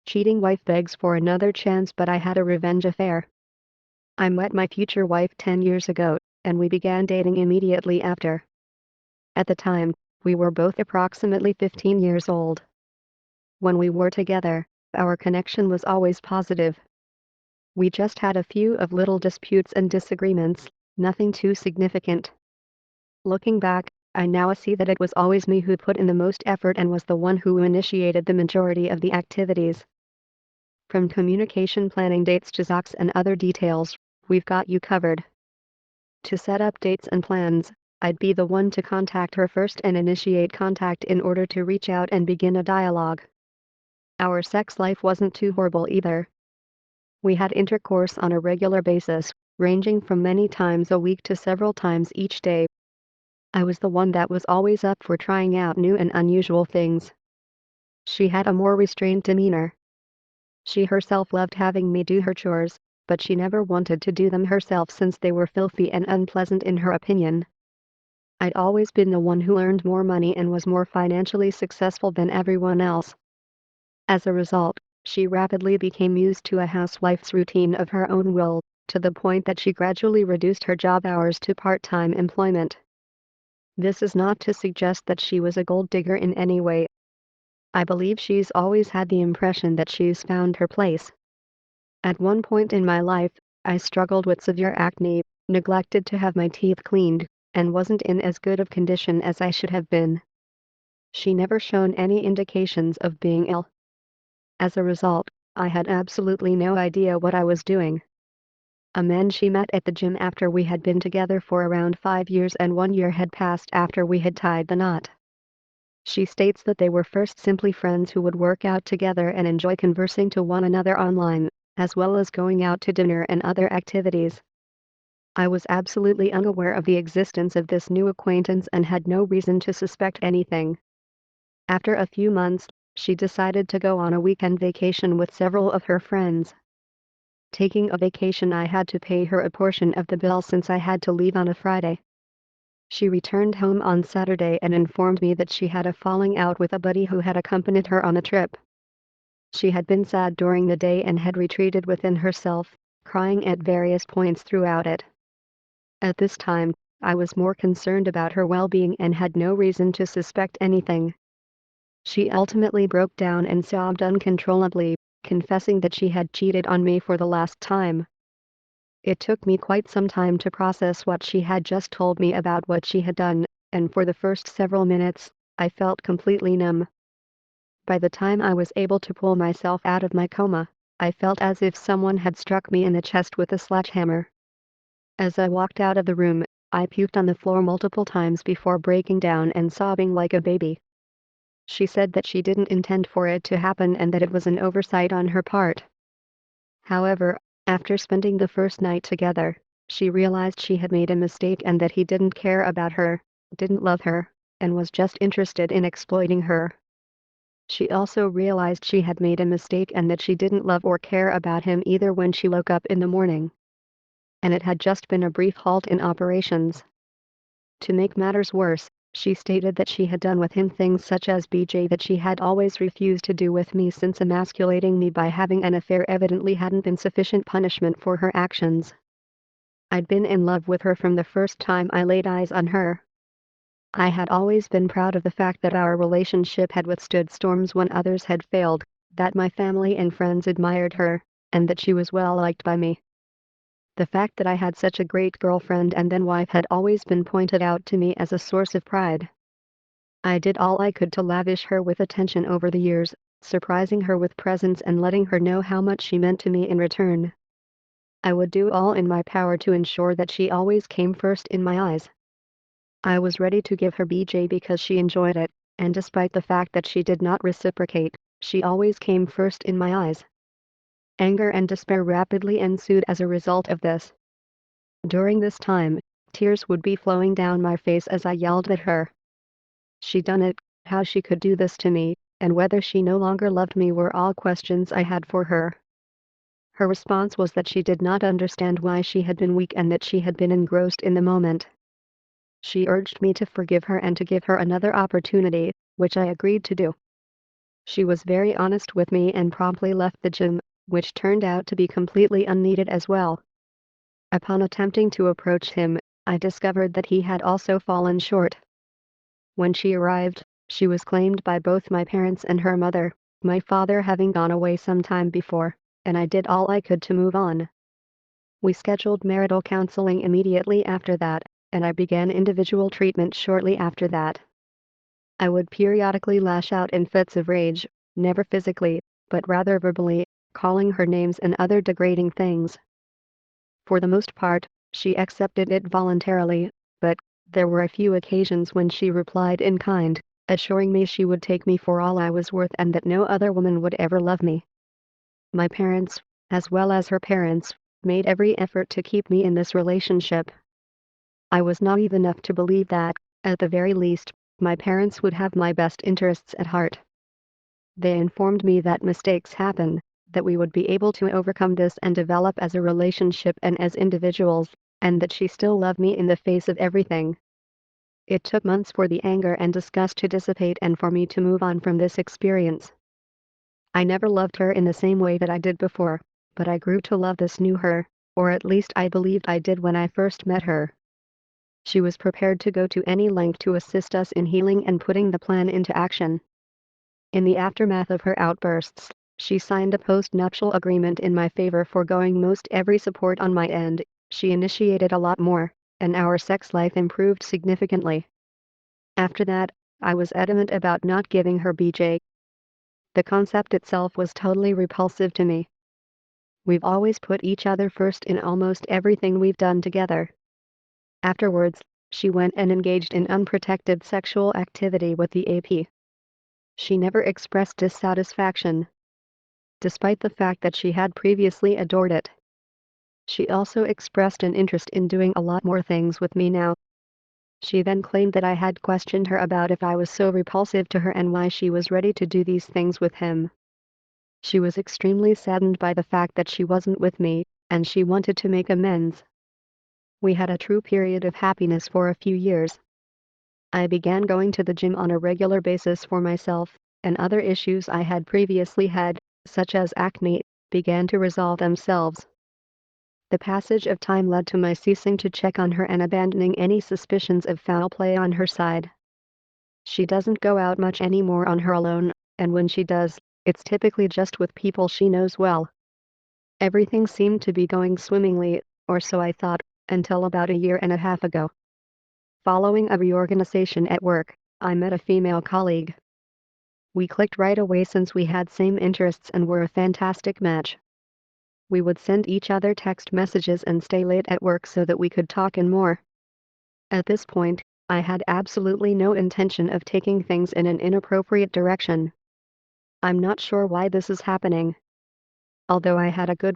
cheating wife begs for another chance, but I had a revenge affair. I met my future wife 10 years ago, and we began dating immediately after. At the time, we were both approximately 15 years old. When we were together, our connection was always positive. We just had a few of little disputes and disagreements, nothing too significant. Looking back, I now see that it was always me who put in the most effort and was the one who initiated the majority of the activities. From communication planning dates to socks and other details, we've got you covered. To set up dates and plans, I'd be the one to contact her first and initiate contact in order to reach out and begin a dialogue. Our sex life wasn't too horrible either. We had intercourse on a regular basis, ranging from many times a week to several times each day. I was the one that was always up for trying out new and unusual things. She had a more restrained demeanor. She herself loved having me do her chores, but she never wanted to do them herself since they were filthy and unpleasant in her opinion. I'd always been the one who earned more money and was more financially successful than everyone else. As a result, she rapidly became used to a housewife's routine of her own will, to the point that she gradually reduced her job hours to part-time employment. This is not to suggest that she was a gold digger in any way. I believe she's always had the impression that she's found her place. At one point in my life, I struggled with severe acne, neglected to have my teeth cleaned, and wasn't in as good of condition as I should have been. She never shown any indications of being ill. As a result, I had absolutely no idea what I was doing. A man she met at the gym after we had been together for around 5 years, and 1 year had passed after we had tied the knot. She states that they were first simply friends who would work out together and enjoy conversing to one another online, as well as going out to dinner and other activities. I was absolutely unaware of the existence of this new acquaintance and had no reason to suspect anything. After a few months, she decided to go on a weekend vacation with several of her friends. Taking a vacation, I had to pay her a portion of the bill since I had to leave on a Friday. She returned home on Saturday and informed me that she had a falling out with a buddy who had accompanied her on a trip. She had been sad during the day and had retreated within herself, crying at various points throughout it. At this time, I was more concerned about her well-being and had no reason to suspect anything. She ultimately broke down and sobbed uncontrollably, confessing that she had cheated on me for the last time. It took me quite some time to process what she had just told me about what she had done, and for the first several minutes, I felt completely numb. By the time I was able to pull myself out of my coma, I felt as if someone had struck me in the chest with a sledgehammer. As I walked out of the room, I puked on the floor multiple times before breaking down and sobbing like a baby. She said that she didn't intend for it to happen and that it was an oversight on her part. However, after spending the first night together, she realized she had made a mistake and that he didn't care about her, didn't love her, and was just interested in exploiting her. She also realized she had made a mistake and that she didn't love or care about him either when she woke up in the morning. And it had just been a brief halt in operations. To make matters worse, she stated that she had done with him things such as BJ that she had always refused to do with me, since emasculating me by having an affair evidently hadn't been sufficient punishment for her actions. I'd been in love with her from the first time I laid eyes on her. I had always been proud of the fact that our relationship had withstood storms when others had failed, that my family and friends admired her, and that she was well liked by me. The fact that I had such a great girlfriend and then wife had always been pointed out to me as a source of pride. I did all I could to lavish her with attention over the years, surprising her with presents and letting her know how much she meant to me in return. I would do all in my power to ensure that she always came first in my eyes. I was ready to give her BJ because she enjoyed it, and despite the fact that she did not reciprocate, she always came first in my eyes. Anger and despair rapidly ensued as a result of this. During this time, tears would be flowing down my face as I yelled at her. She'd done it, how she could do this to me, and whether she no longer loved me were all questions I had for her. Her response was that she did not understand why she had been weak and that she had been engrossed in the moment. She urged me to forgive her and to give her another opportunity, which I agreed to do. She was very honest with me and promptly left the gym, which turned out to be completely unneeded as well. Upon attempting to approach him, I discovered that he had also fallen short. When she arrived, she was claimed by both my parents and her mother, my father having gone away some time before, and I did all I could to move on. We scheduled marital counseling immediately after that, and I began individual treatment shortly after that. I would periodically lash out in fits of rage, never physically, but rather verbally, calling her names and other degrading things. For the most part, she accepted it voluntarily, but there were a few occasions when she replied in kind, assuring me she would take me for all I was worth and that no other woman would ever love me. My parents, as well as her parents, made every effort to keep me in this relationship. I was naive enough to believe that, at the very least, my parents would have my best interests at heart. They informed me that mistakes happen, that we would be able to overcome this and develop as a relationship and as individuals, and that she still loved me in the face of everything. It took months for the anger and disgust to dissipate and for me to move on from this experience. I never loved her in the same way that I did before, but I grew to love this new her, or at least I believed I did when I first met her. She was prepared to go to any length to assist us in healing and putting the plan into action. In the aftermath of her outbursts, she signed a post-nuptial agreement in my favor, foregoing most every support on my end. She initiated a lot more, and our sex life improved significantly. After that, I was adamant about not giving her BJ. The concept itself was totally repulsive to me. We've always put each other first in almost everything we've done together. Afterwards, she went and engaged in unprotected sexual activity with the AP. She never expressed dissatisfaction, despite the fact that she had previously adored it. She also expressed an interest in doing a lot more things with me now. She then claimed that I had questioned her about if I was so repulsive to her and why she was ready to do these things with him. She was extremely saddened by the fact that she wasn't with me, and she wanted to make amends. We had a true period of happiness for a few years. I began going to the gym on a regular basis for myself, and other issues I had previously had, such as acne, began to resolve themselves. The passage of time led to my ceasing to check on her and abandoning any suspicions of foul play on her side. She doesn't go out much anymore on her own, and when she does, it's typically just with people she knows well. Everything seemed to be going swimmingly, or so I thought, until about a year and a half ago. Following a reorganization at work, I met a female colleague. We clicked right away since we had same interests and were a fantastic match. We would send each other text messages and stay late at work so that we could talk and more. At this point, I had absolutely no intention of taking things in an inappropriate direction. I'm not sure why this is happening. Although I had a good